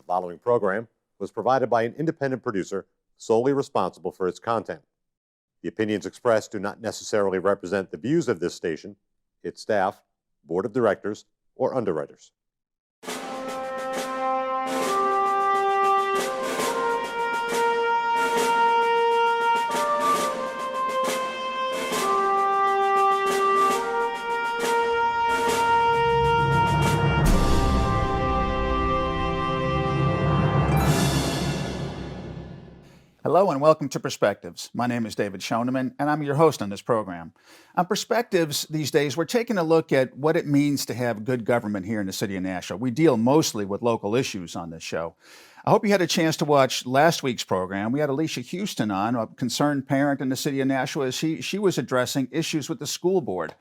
following program was provided by an independent producer solely responsible for its content. The opinions expressed do not necessarily represent the views of this station, its staff, board of directors, or underwriters. Hello and welcome to Perspectives. My name is David Schoneman and I'm your host on this program. On Perspectives these days, we're taking a look at what it means to have good government here in the city of Nashua. We deal mostly with local issues on this show. I hope you had a chance to watch last week's program. We had Alicia Houston on, a concerned parent in the city of Nashua. She was addressing issues with the school board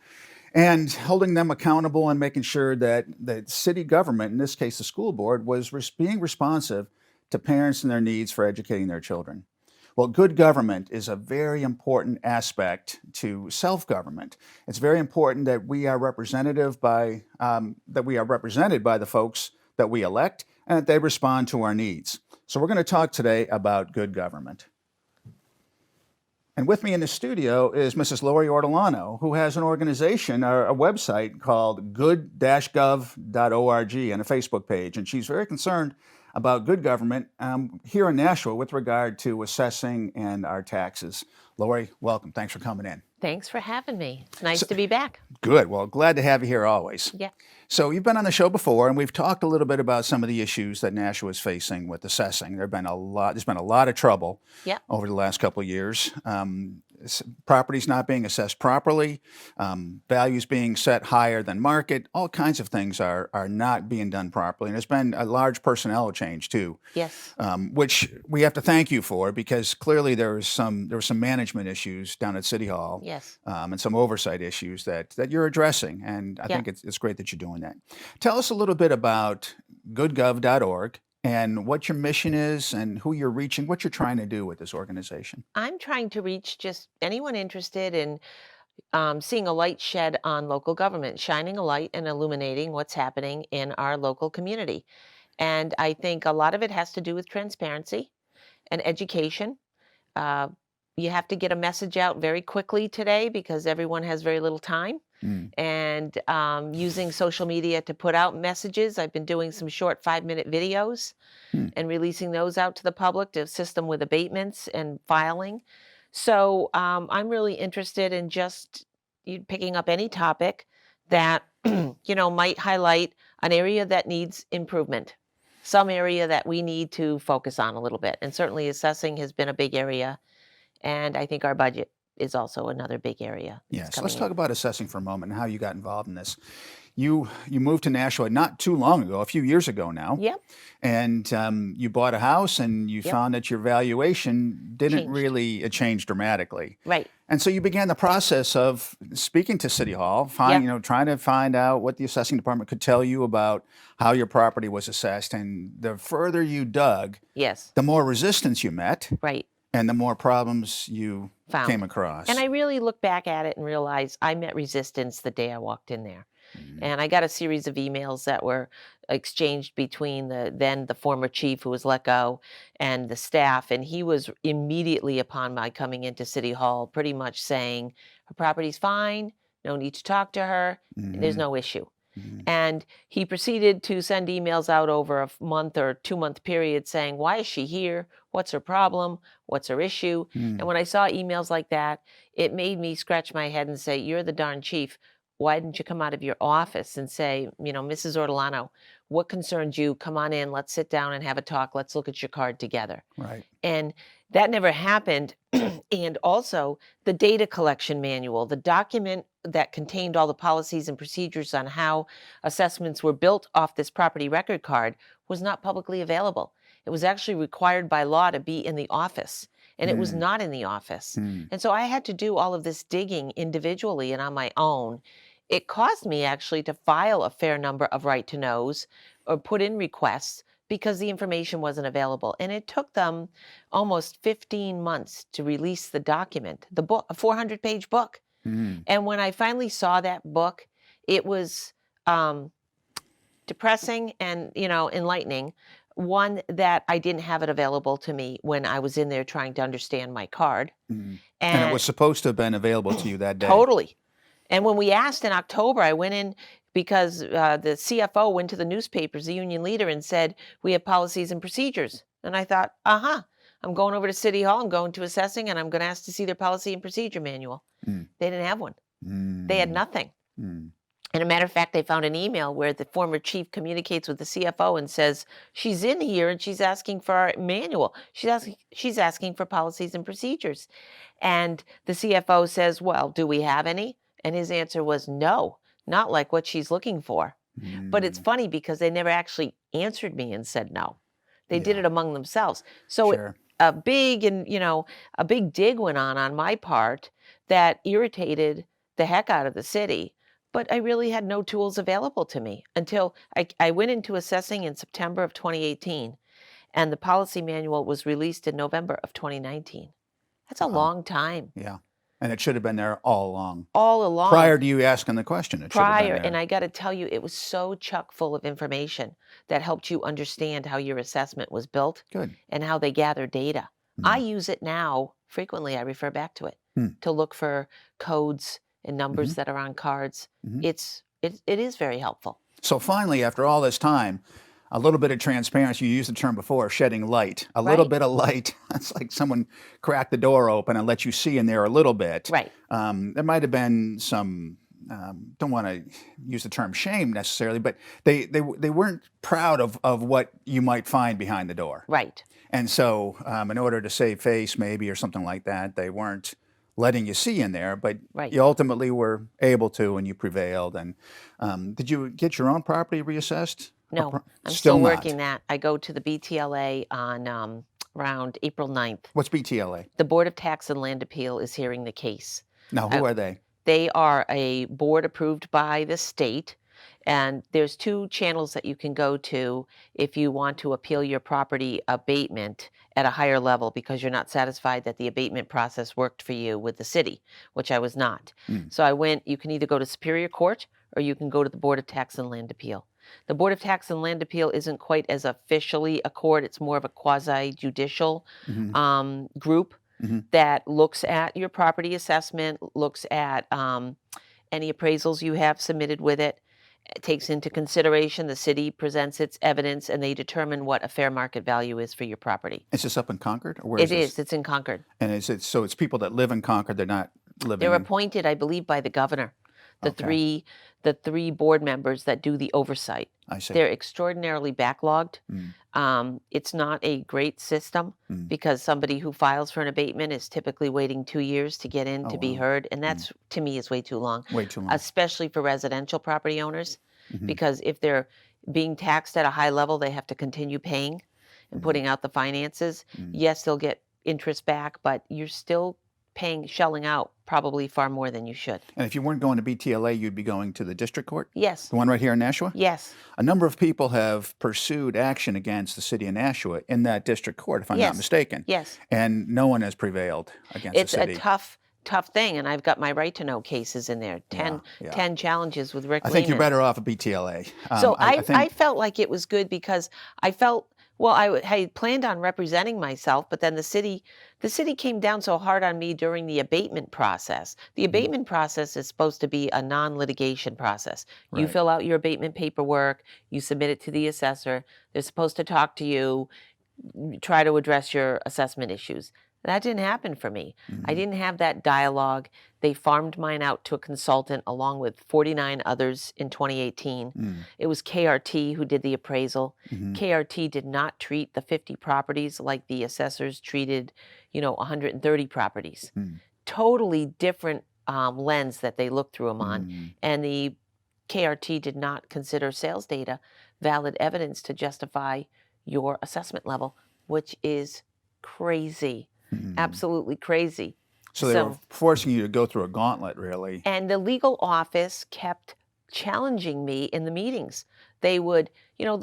and holding them accountable and making sure that the city government, in this case the school board, was being responsive to parents and their needs for educating their children. Well, good government is a very important aspect to self-government. It's very important that we are represented by the folks that we elect and that they respond to our needs. So we're going to talk today about good government. And with me in the studio is Mrs. Laurie Ortolano, who has an organization, a website called Good-Gov.org and a Facebook page. And she's very concerned about good government here in Nashua with regard to assessing and our taxes. Laurie, welcome. Thanks for coming in. Thanks for having me. It's nice to be back. Good. Well, glad to have you here always. Yeah. So you've been on the show before, and we've talked a little bit about some of the issues that Nashua is facing with assessing. There's been a lot of trouble over the last couple of years. Properties not being assessed properly, values being set higher than market, all kinds of things are not being done properly. And there's been a large personnel change too. Yes. Which we have to thank you for, because clearly there were some management issues down at City Hall. Yes. And some oversight issues that you're addressing. And I think it's great that you're doing that. Tell us a little bit about Good-Gov.org and what your mission is and who you're reaching, what you're trying to do with this organization. I'm trying to reach just anyone interested in seeing a light shed on local government, shining a light and illuminating what's happening in our local community. And I think a lot of it has to do with transparency and education. You have to get a message out very quickly today because everyone has very little time. And using social media to put out messages. I've been doing some short 5-minute videos and releasing those out to the public to assist them with abatements and filing. So I'm really interested in just picking up any topic that might highlight an area that needs improvement, some area that we need to focus on a little bit. And certainly assessing has been a big area. And I think our budget is also another big area. Yes, let's talk about assessing for a moment and how you got involved in this. You moved to Nashua not too long ago, a few years ago now. Yep. And you bought a house and you found that your valuation didn't really change dramatically. Right. And so you began the process of speaking to City Hall, trying to find out what the assessing department could tell you about how your property was assessed. And the further you dug, the more resistance you met. Right. And the more problems you came across. And I really look back at it and realize I met resistance the day I walked in there. And I got a series of emails that were exchanged between the former chief who was let go and the staff. And he was immediately upon my coming into City Hall pretty much saying, her property's fine, no need to talk to her, there's no issue. And he proceeded to send emails out over a month or 2-month period saying, why is she here? What's her problem? What's her issue? And when I saw emails like that, it made me scratch my head and say, you're the darn chief. Why didn't you come out of your office and say, Mrs. Ortolano, what concerns you? Come on in. Let's sit down and have a talk. Let's look at your card together. Right. And that never happened. And also the data collection manual, the document that contained all the policies and procedures on how assessments were built off this property record card was not publicly available. It was actually required by law to be in the office, and it was not in the office. And so I had to do all of this digging individually and on my own. It caused me actually to file a fair number of right to knows or put in requests because the information wasn't available. And it took them almost 15 months to release the document, the book, a 400-page book. And when I finally saw that book, it was depressing and, enlightening. One, that I didn't have it available to me when I was in there trying to understand my card. And it And was supposed to have been available to you that day. totally. And when we asked in October, I went in because the CFO went to the newspapers, the union leader, and said, we have policies and procedures. And I thought, I'm going over to City Hall, I'm going to assessing, and I'm going to ask to see their policy and procedure manual. Mm. They didn't have one. They had nothing. Mm. And a matter of fact, they found an email where the former chief communicates with the CFO and says, she's in here and she's asking for our manual. She's asking for policies and procedures. And the CFO says, well, do we have any? And his answer was no, not like what she's looking for. But it's funny because they never actually answered me and said no. They did Yeah. it among themselves. So Sure. a big dig went on my part that irritated the heck out of the city. But I really had no tools available to me until I went into assessing in September of 2018, and the policy manual was released in November of 2019. That's a Wow. long time. Yeah. And it should have been there all along. All along. Prior to you asking the question, it should have been there. And I got to tell you, it was so chock full of information that helped you understand how your assessment was built Good. and how they gather data. I use it now frequently. I refer back to it to look for codes and numbers that are on cards. It is very helpful. So finally, after all this time, a little bit of transparency. You used the term before, shedding light. A little Right. bit of light. It's like someone cracked the door open and let you see in there a little bit. Right. There might have been some. Don't want to use the term shame necessarily, but they weren't proud of what you might find behind the door. Right. And so, in order to save face, maybe, or something like that, they weren't letting you see in there, but Right. you ultimately were able to, and you prevailed. And did you get your own property reassessed? No, I'm Still still not. working that. I go to the BTLA on around April 9th. What's BTLA? The Board of Tax and Land Appeal is hearing the case. Now, who are they? They are a board approved by the state, and there's two channels that you can go to if you want to appeal your property abatement at a higher level because you're not satisfied that the abatement process worked for you with the city, which I was not. So you can either go to Superior Court or you can go to the Board of Tax and Land Appeal. The Board of Tax and Land Appeal isn't quite as officially a court. It's more of a quasi-judicial group that looks at your property assessment, looks at any appraisals you have submitted with it, takes into consideration the city presents its evidence, and they determine what a fair market value is for your property. Is this up in Concord, or where It is is. this? It's in Concord. And so it's people that live in Concord. They're not living. They're appointed, I believe, by the governor. Okay. The three board members that do the oversight. I see. They're extraordinarily backlogged. It's not a great system because somebody who files for an abatement is typically waiting 2 years to get in to be heard, and that's to me is way too long. Way too long. Especially for residential property owners, because if they're being taxed at a high level, they have to continue paying and putting out the finances. Yes, they'll get interest back, but you're still shelling out probably far more than you should. And if you weren't going to BTLA, you'd be going to the district court? Yes. The one right here in Nashua? Yes. A number of people have pursued action against the city of Nashua in that district court, if I'm not Yes. mistaken. Yes. And no one has prevailed against It's the city. a tough thing, and I've got my right to know cases in there. 10 challenges with Rick I think you're Lehman. better off at BTLA. So I think I felt like it was good because I felt, well, I had planned on representing myself, but then the city came down so hard on me during the abatement process. The abatement process is supposed to be a non-litigation process. You Right. fill out your abatement paperwork, you submit it to the assessor. They're supposed to talk to you, try to address your assessment issues. That didn't happen for me. I didn't have that dialogue. They farmed mine out to a consultant along with 49 others in 2018. It was KRT who did the appraisal. KRT did not treat the 50 properties like the assessors treated, 130 properties. Totally different lens that they looked through them on. And the KRT did not consider sales data valid evidence to justify your assessment level, which is crazy. Absolutely crazy. So they were forcing you to go through a gauntlet, really. And the legal office kept challenging me in the meetings. They would,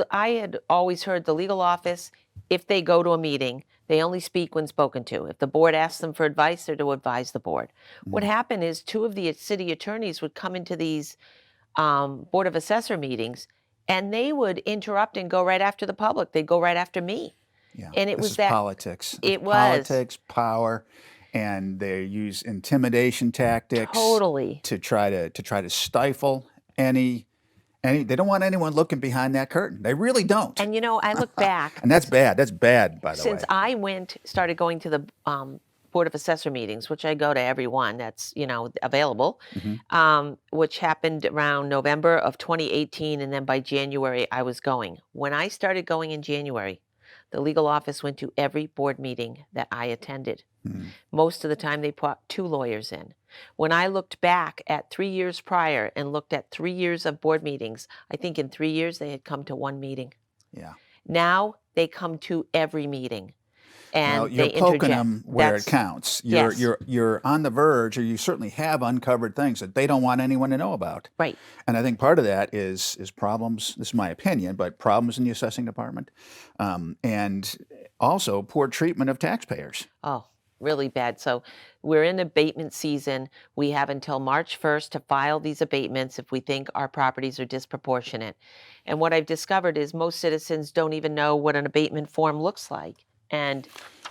I had always heard the legal office, if they go to a meeting, they only speak when spoken to. If the board asks them for advice, they're to advise the board. What happened is two of the city attorneys would come into these Board of Assessor meetings and they would interrupt and go right after the public. They'd go right after me. Yeah, And it this was is that politics. It's it was politics, power, and they use intimidation tactics totally. to try to stifle any. They don't want anyone looking behind that curtain. They really don't. And I look back And that's bad. That's bad, by the way. since I started going to the Board of Assessor meetings, which I go to every one that's available, which happened around November of 2018, and then by January I was going. When I started going in January, the legal office went to every board meeting that I attended. Most of the time they put 2 lawyers in. When I looked back at 3 years prior and looked at 3 years of board meetings, I think in 3 years they had come to 1 meeting. Yeah. Now they come to every meeting. And Well, you're they poking interject. them where That's- it counts. You're on the verge, or you certainly have uncovered things that they don't want anyone to know about. Right. And I think part of that is problems. This is my opinion, but problems in the assessing department, and also poor treatment of taxpayers. Oh, really bad. So we're in abatement season. We have until March 1st to file these abatements if we think our properties are disproportionate. And what I've discovered is most citizens don't even know what an abatement form looks like. And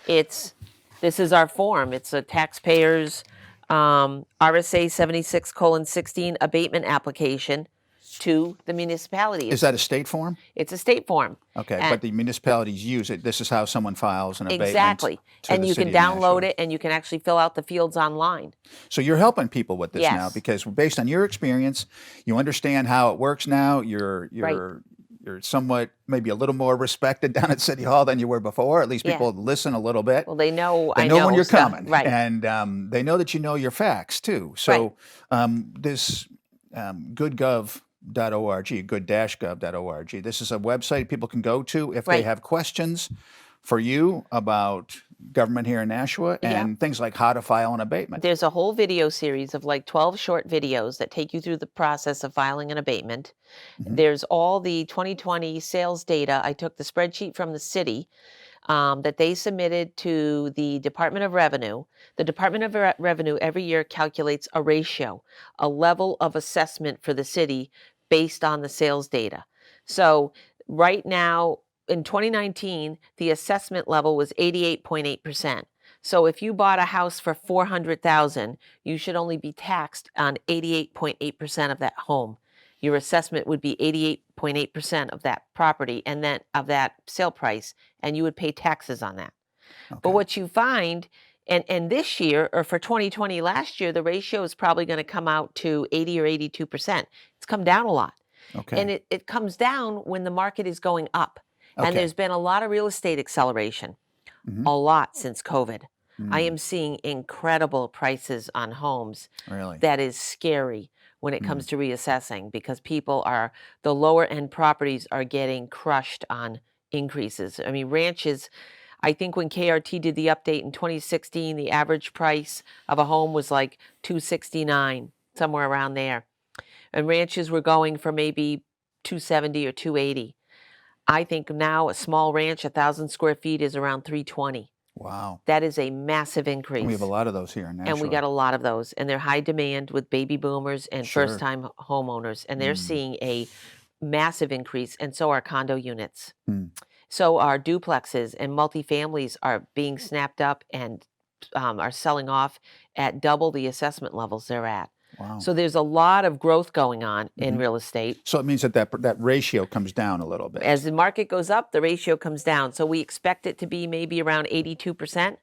this is our form. It's a taxpayers RSA 76:16 abatement application to the municipality. Is that a state form? It's a state form. Okay, And- but the municipalities use it. This is how someone files an abatement. Exactly. to And the you city can of download Nashua. it and you can actually fill out the fields online. So you're helping people with this now Yes. because based on your experience, you understand how it works now. You're somewhat maybe a little more respected down at City Hall than you were before. At least Yeah. people listen a little bit. Well, they know They I know when you're stuff. coming, Right. and they know that you know your facts too. So this Good-Gov.org, good-gov.org. This is a website people can go to if they Right. have questions for you about government here in Nashua and things like how to file an abatement. There's a whole video series of like 12 short videos that take you through the process of filing an abatement. There's all the 2020 sales data. I took the spreadsheet from the city that they submitted to the Department of Revenue. The Department of Revenue every year calculates a ratio, a level of assessment for the city based on the sales data. So right now, in 2019, the assessment level was 88.8%. So if you bought a house for $400,000, you should only be taxed on 88.8% of that home. Your assessment would be 88.8% of that property and then of that sale price, and you would pay taxes on that. But Okay. what you find, and this year, or for 2020 last year, the ratio is probably going to come out to 80 or 82%. It's come down a lot. Okay. And it comes down when the market is going up. Okay. And there's been a lot of real estate acceleration, Mhm. a lot since COVID. I Mm, am seeing incredible prices on homes. really. That is scary when it comes to reassessing because the lower end properties are getting crushed on increases. I mean, ranches, I think when KRT did the update in 2016, the average price of a home was like 269, somewhere around there. And ranches were going for maybe 270 or 280. I think now a small ranch, 1,000 square feet, is around 320. Wow. That is a massive increase. We have a lot of those here in Nashua. And we got a lot of those, and they're high demand with baby boomers and Sure. first-time homeowners, and they're seeing a massive increase, and so are condo units. Mm. So our duplexes and multifamilies are being snapped up and are selling off at double the assessment levels they're at. Wow. So there's a lot of growth going on in real estate. So it means that ratio comes down a little bit. As the market goes up, the ratio comes down. So we expect it to be maybe around 82%.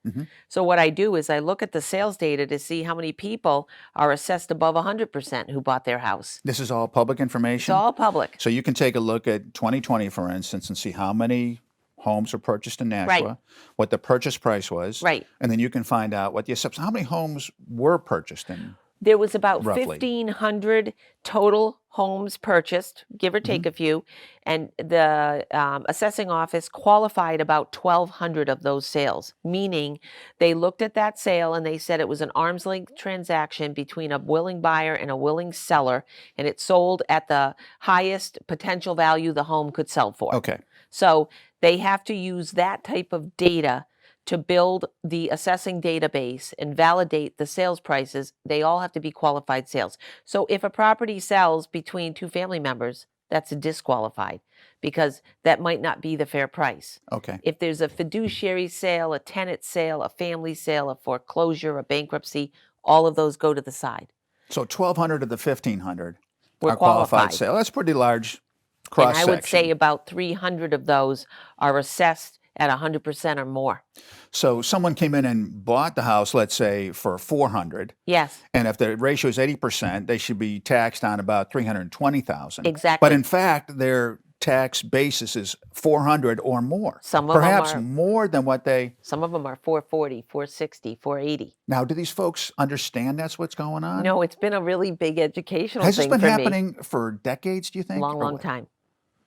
So what I do is I look at the sales data to see how many people are assessed above 100% who bought their house. This is all public It's information. all public. So you can take a look at 2020, for instance, and see how many homes were purchased in Nashua, what the purchase price was, Right. and then you can find out what the assessment. How many homes were purchased in? There was about Roughly. 1,500 total homes purchased, give or take a few, and the assessing office qualified about 1,200 of those sales, meaning they looked at that sale and they said it was an arm's length transaction between a willing buyer and a willing seller, and it sold at the highest potential value the home could sell for. Okay. So they have to use that type of data to build the assessing database and validate the sales prices. They all have to be qualified sales. So if a property sells between 2 family members, that's disqualified because that might not be the fair price. Okay. If there's a fiduciary sale, a tenant sale, a family sale, a foreclosure, a bankruptcy, all of those go to the side. So 1,200 of the 1,500 We're are qualified qualified. sale. That's pretty large And cross I would say section. about 300 of those are assessed at 100% or more. So someone came in and bought the house, let's say, for 400, Yes, and if the ratio is 80%, they should be taxed on about 320,000. But exactly. in fact, their tax basis is 400 or more, Some of them perhaps are more than what they. some of them are 440, 460, 480. Now, do these folks understand that's what's going on? No, it's been a really big educational Has this thing been for me. happening for decades, do you think? Long, or long what? time.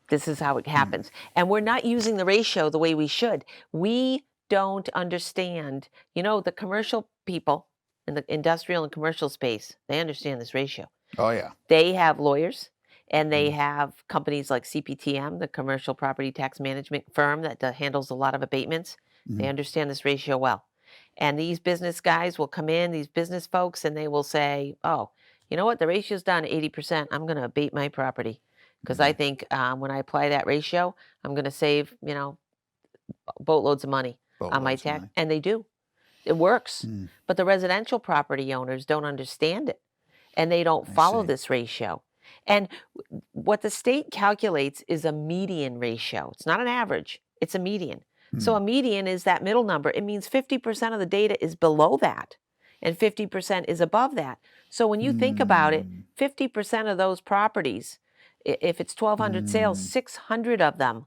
This is how it happens. And we're not using the ratio the way we should. We don't understand, the commercial people in the industrial and commercial space, they understand this ratio. Oh, yeah. They have lawyers and they Mhm. have companies like CPTM, the commercial property tax management firm that handles a lot of abatements. They Mhm. understand this ratio well. And these business guys will come in, these business folks, and they will say, oh, you know what? The ratio's down to 80%. I'm going to abate my property because I Mhm. think when I apply that ratio, I'm going to save, boatloads of money on my Boatloads of tax. money. And they do. It works. Mm, But the residential property owners don't understand it and they don't I follow see. this ratio. And what the state calculates is a median ratio. It's not an average, it's a median. So Mm. a median is that middle number. It means 50% of the data is below that and 50% is above that. So when you think about it, Mm. 50% of those properties, if it's 1,200 sales, Mm. 600 of them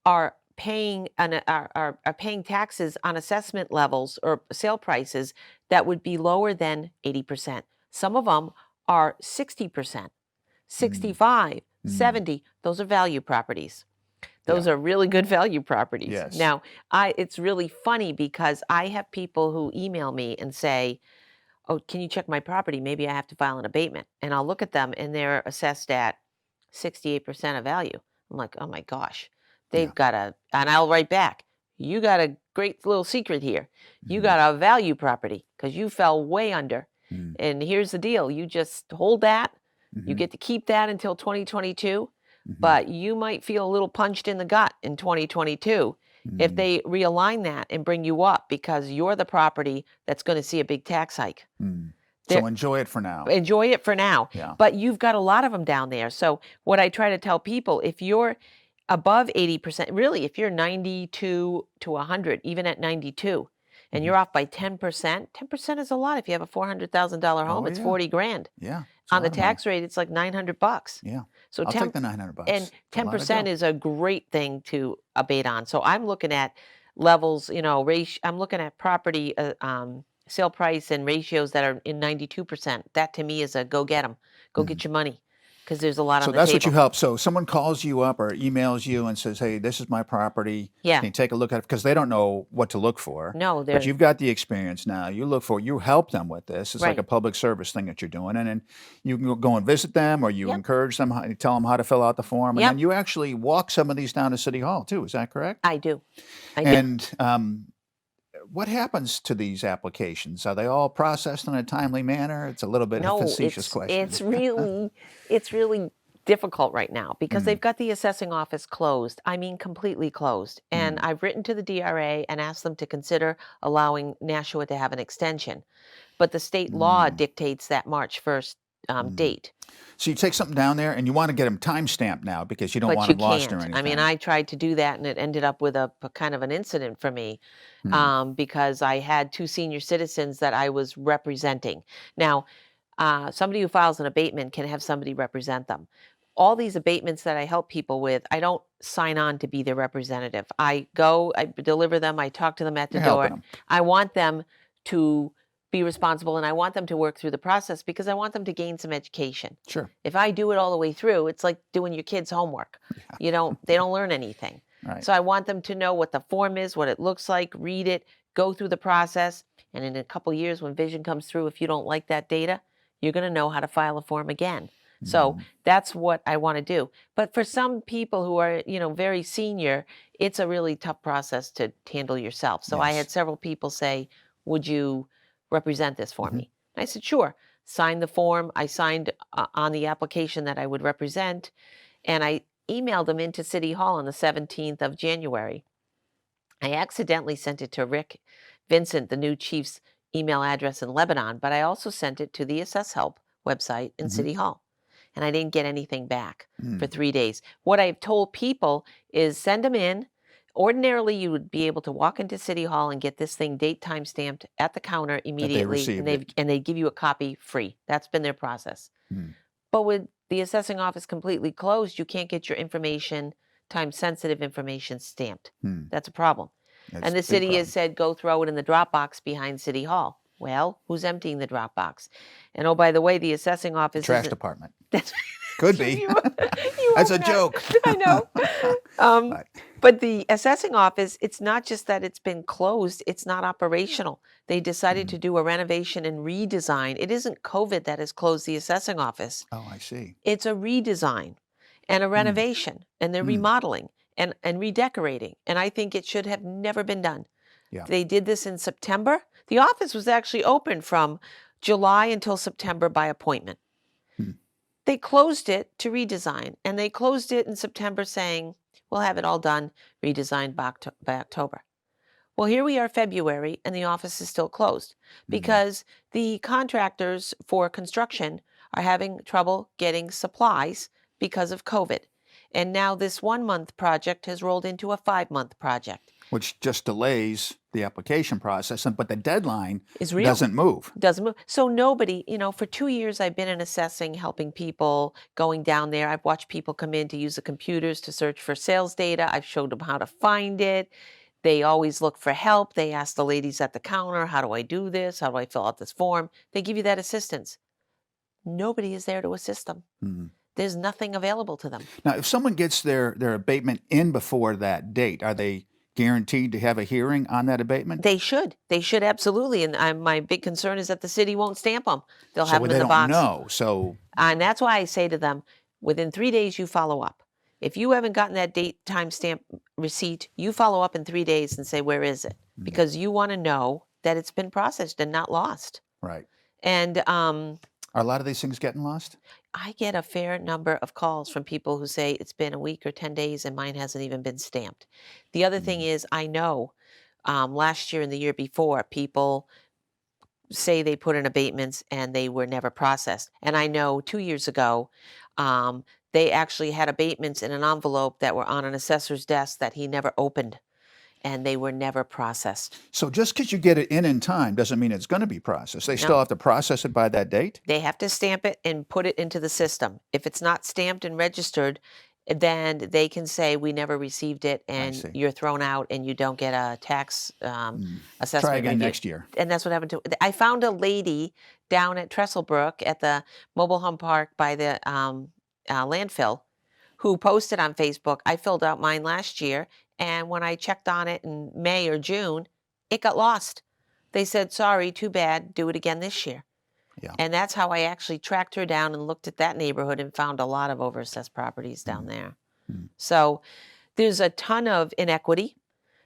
are paying are paying taxes on assessment levels or sale prices that would be lower than 80%. Some of them are 60%, Mm. 65, Mm. 70. Those are value properties. Those Yeah. are really good value properties. Yes. Now, it's really funny because I have people who email me and say, "Oh, can you check my property? Maybe I have to file an abatement." And I'll look at them and they're assessed at 68% of value. I'm like, "Oh my gosh. Yeah. They've got and I'll write back, "You got a great little secret here. You Mhm. got a value property because you fell way under. Mm. And here's the deal. You just hold that. You Mhm. get to keep that until 2022, Mhm. but you might feel a little punched in the gut in 2022 if Mm. they realign that and bring you up because you're the property that's going to see a big tax hike. Mm. There, So enjoy it for now. enjoy it for now. Yeah. But you've got a lot of them down there. So what I try to tell people, if you're above 80%, really, if you're 92 to 100, even at 92, and Mhm. you're off by 10%, 10% is a lot. If you have a $400,000 home, Oh, it's yeah. 40 grand. Yeah. It's a On the lot of money. tax rate, it's like $900. Yeah. So I'll 10 take the $900. and It's a lot of 10% dough. is a great thing to abate on. So I'm looking at levels, I'm looking at property sale price and ratios that are in 92%. That to me is a go get them, go Mhm. get your money, because there's a lot So on the that's what you table. help. So someone calls you up or emails you and says, "Hey, this is my property. Yeah. Can you take a look at it?" Because they don't know what to look for. No, But they're you've got the experience now. You help them with this. It's like a right. public service thing that you're doing. And then you can go and visit them or you Yep. encourage them, you tell them how to fill out the form. And Yep. then you actually walk some of these down to City Hall too. Is that correct? I do. I do. And what happens to these applications? Are they all processed in a timely manner? It's a little bit of a No, facetious question. it's really difficult right now because Mm, they've got the assessing office closed. I mean, completely closed. And mm, I've written to the DRA and asked them to consider allowing Nashua to have an extension. But the state law mm, dictates that March 1st mm. date. So you take something down there and you want to get them time stamped now because you don't But want you them lost or can't. I mean, anything. I tried to do that and it ended up with a kind of an incident for me Mm, because I had two senior citizens that I was representing. Now, somebody who files an abatement can have somebody represent them. All these abatements that I help people with, I don't sign on to be their representative. I go, I deliver them, I talk to them at the You're helping door. them. I want them to be responsible and I want them to work through the process because I want them to gain some education. Sure. If I do it all the way through, it's like doing your kids' homework. They don't learn anything. Right. So I want them to know what the form is, what it looks like, read it, go through the process. And in a couple years, when vision comes through, if you don't like that data, you're going to know how to file a form again. So Mhm. that's what I want to do. But for some people who are, very senior, it's a really tough process to handle yourself. So I Yes. had several people say, "Would you represent this for Mhm. me?" I said, "Sure." Signed the form. I signed on the application that I would represent. and I emailed them into City Hall on the 17th of January. I accidentally sent it to Rick Vincent, the new chief's email address in Lebanon, but I also sent it to the Assess Help website in Mhm. City Hall. And I didn't get anything back for Mm. 3 days. What I've told people is send them in. Ordinarily, you would be able to walk into City Hall and get this thing date time stamped at the counter That they immediately, and received it. they give you a copy free. That's been their process. Mm. But with the assessing office completely closed, you can't get your information, time sensitive information stamped. Mm. That's a problem. That's And a the big city has problem. said, go throw it in the drop box behind City Hall. Well, who's emptying the drop box? And oh, by the way, the assessing The office trash isn't. department. That's Could you, be. you That's a open up. joke. I know. Um, But, but the assessing office, it's not just that it's been closed, it's not operational. They decided to mm. do a renovation and redesign. It isn't COVID that has closed the assessing office. Oh, I see. It's a redesign and a Mm. renovation, and they're Mm. remodeling and redecorating. And I think it should have never been done. Yeah. They did this in September. The office was actually open from July until September by appointment. Hmm. They closed it to redesign, and they closed it in September saying, we'll have it all done, redesigned by October. Well, here we are, February, and the office is still closed Mm. because the contractors for construction are having trouble getting supplies because of COVID. And now this 1 month project has rolled into a 5 month project. Which just delays the application process, but the deadline Is real. doesn't move. Doesn't move. So nobody, for 2 years I've been in assessing, helping people, going down there. I've watched people come in to use the computers to search for sales data. I've showed them how to find it. They always look for help. They ask the ladies at the counter, how do I do this? How do I fill out this form? They give you that assistance. Nobody is there to assist them. Mm. There's nothing available to them. Now, if someone gets their abatement in before that date, are they guaranteed to have a hearing on that abatement? They should. They should absolutely. And my big concern is that the city won't stamp them. They'll So have them they in the don't box. know. So And that's why I say to them, within 3 days, you follow up. If you haven't gotten that date time stamp receipt, you follow up in 3 days and say, where is it? Mm. Because you want to know that it's been processed and not lost. right. And Are a lot of these things getting lost? I get a fair number of calls from people who say it's been a week or 10 days and mine hasn't even been stamped. The other thing Mm. is, I know last year and the year before, people say they put in abatements and they were never processed. And I know 2 years ago, they actually had abatements in an envelope that were on an assessor's desk that he never opened, and they were never processed. So just because you get it in time doesn't mean it's going to be processed. They still No. have to process it by that date? They have to stamp it and put it into the system. If it's not stamped and registered, then they can say we never received it, and see. you're thrown out, and you don't get a tax assessment Try again review. next year. And that's what happened to. I found a lady down at Trestlebrook at the mobile home park by the landfill who posted on Facebook. I filled out mine last year, and when I checked on it in May or June, it got lost. They said, sorry, too bad, do it again this year. Yeah. And that's how I actually tracked her down and looked at that neighborhood and found a lot of overassessed properties down there. Mm. So there's a ton of inequity.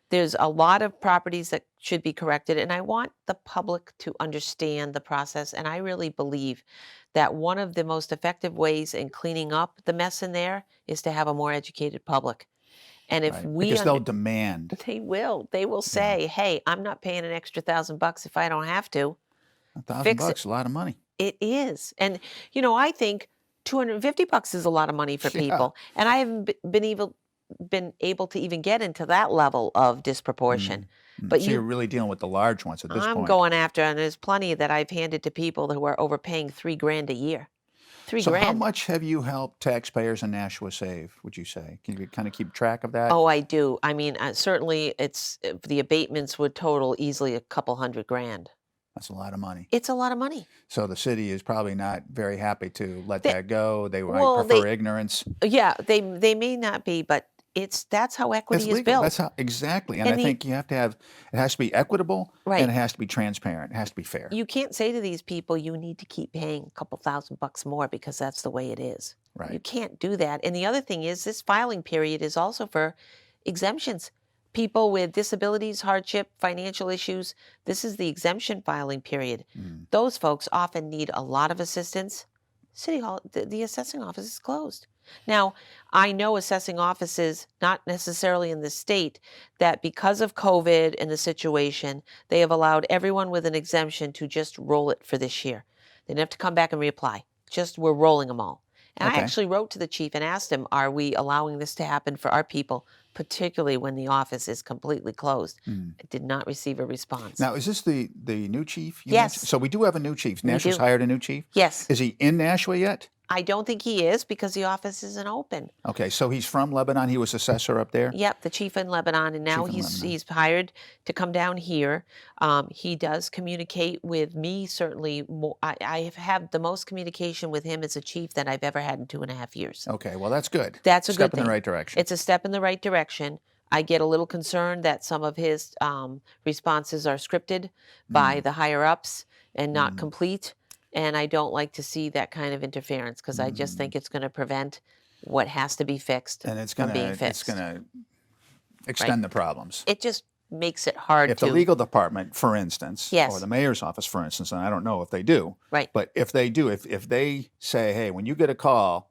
There's a lot of properties that should be corrected, and I want the public to understand the process. And I really believe that one of the most effective ways in cleaning up the mess in there is to have a more educated public. And if Right. we Because they'll demand they will say, hey, I'm not paying an extra $1,000 if I don't have to. Fix it. $1,000, a lot of money. It is. And, I think $250 is a lot of money for Yeah. people. And I haven't been able to even get into that level of disproportion. But So you're really dealing with the large ones at this I'm point. going after, and there's plenty that I've handed to people who are overpaying $3,000 a year. So how $3,000. much have you helped taxpayers in Nashua save, would you say? Can you kind of keep track of that? Oh, I do. I mean, certainly the abatements would total easily a couple $100,000. That's a lot of money. It's a lot of money. So the city is probably not very happy to let They- that go. They might well, prefer ignorance. Yeah, they may not be, but that's how equity It's is legal. built. That's how exactly. And I And think you have to have it has to be equitable Right. and it has to be transparent. It has to be fair. You can't say to these people, you need to keep paying a couple $1,000 more because that's the way it is. You Right. can't do that. And the other thing is, this filing period is also for exemptions. People with disabilities, hardship, financial issues, this is the exemption filing period. Those folks often need a lot of assistance. City Hall, the assessing office is closed. Now, I know assessing offices, not necessarily in the state, that because of COVID and the situation, they have allowed everyone with an exemption to just roll it for this year. They didn't have to come back and reapply. Just we're rolling them all. And I Okay. actually wrote to the chief and asked him, are we allowing this to happen for our people, particularly when the office is completely closed? Mm. I did not receive a response. Now, is this the new chief you Yes. mentioned? So we do have a new chief. We Nashua's do. hired a new chief? Yes. Is he in Nashua yet? I don't think he is because the office isn't open. Okay, so he's from Lebanon. He was assessor up there? Yep, the chief in Lebanon, and now Chief in Lebanon. he's hired to come down here. He does communicate with me certainly more. I have had the most communication with him as a chief that I've ever had in 2.5 years. Okay, well, that's good. That's a Step good in the thing. right direction. It's a step in the right direction. I get a little concerned that some of his responses are scripted by the higher ups and not complete. And I don't like to see that kind of interference because I just think it's going to prevent what has to be fixed And it's from gonna being fixed. extend the problems. It just makes it hard If to. the legal department, for instance, Yes. or the mayor's office, for instance, and I don't know if they do, Right. but if they do, if they say, hey, when you get a call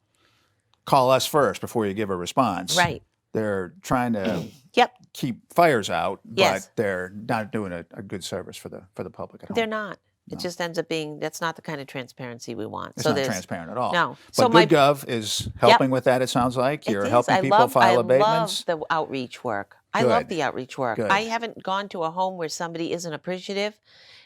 us first before you give a response. Right. They're trying to Yep. keep fires out, Yes. but they're not doing a good service for the public at home. They're not. No. It just ends up being that's not the kind of transparency we want. It's so not there's transparent at all. no. But So my Good-Gov is helping with that, it sounds like. it You're is. helping people file abatements. I love the outreach work. I love Good. the outreach work. Good. I haven't gone to a home where somebody isn't appreciative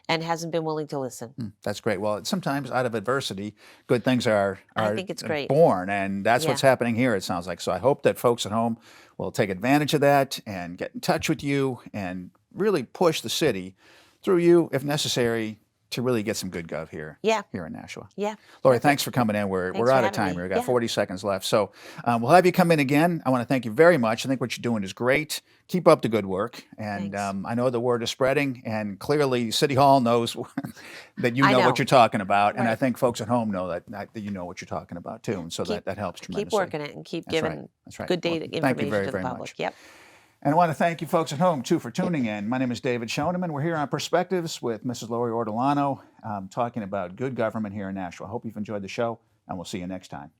and hasn't been willing to listen. That's great. Well, sometimes out of adversity, good things are I think it's great. born, and that's Yeah. what's happening here, it sounds like. So I hope that folks at home will take advantage of that and get in touch with you and really push the city through you, if necessary, to really get some good gov here Yeah. in Nashua. Yeah. Lori, thanks for coming in. We're Thanks out for of having time me. here. We've got Yeah. 40 seconds left. So we'll have you come in again. I want to thank you very much. I think what you're doing is great. Keep up the good work. And Thanks. I know the word is spreading, and clearly City Hall knows that you I know know. what you're talking about. And I Right. think folks at home know that you know what you're talking about too. And so that helps tremendously. Keep working it and keep That's right. giving That's right. good Well, data thank you information very, to the very public. much. Yep. And I want to thank you folks at home, too, for tuning in. My name is David Schoneman. We're here on Perspectives with Mrs. Laurie Ortolano, talking about good government here in Nashua. I hope you've enjoyed the show, and we'll see you next time.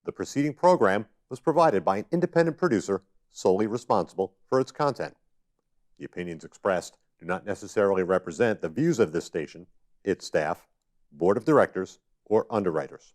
The preceding program was provided by an independent producer solely responsible for its content. The opinions expressed do not necessarily represent the views of this station, its staff, board of directors, or underwriters.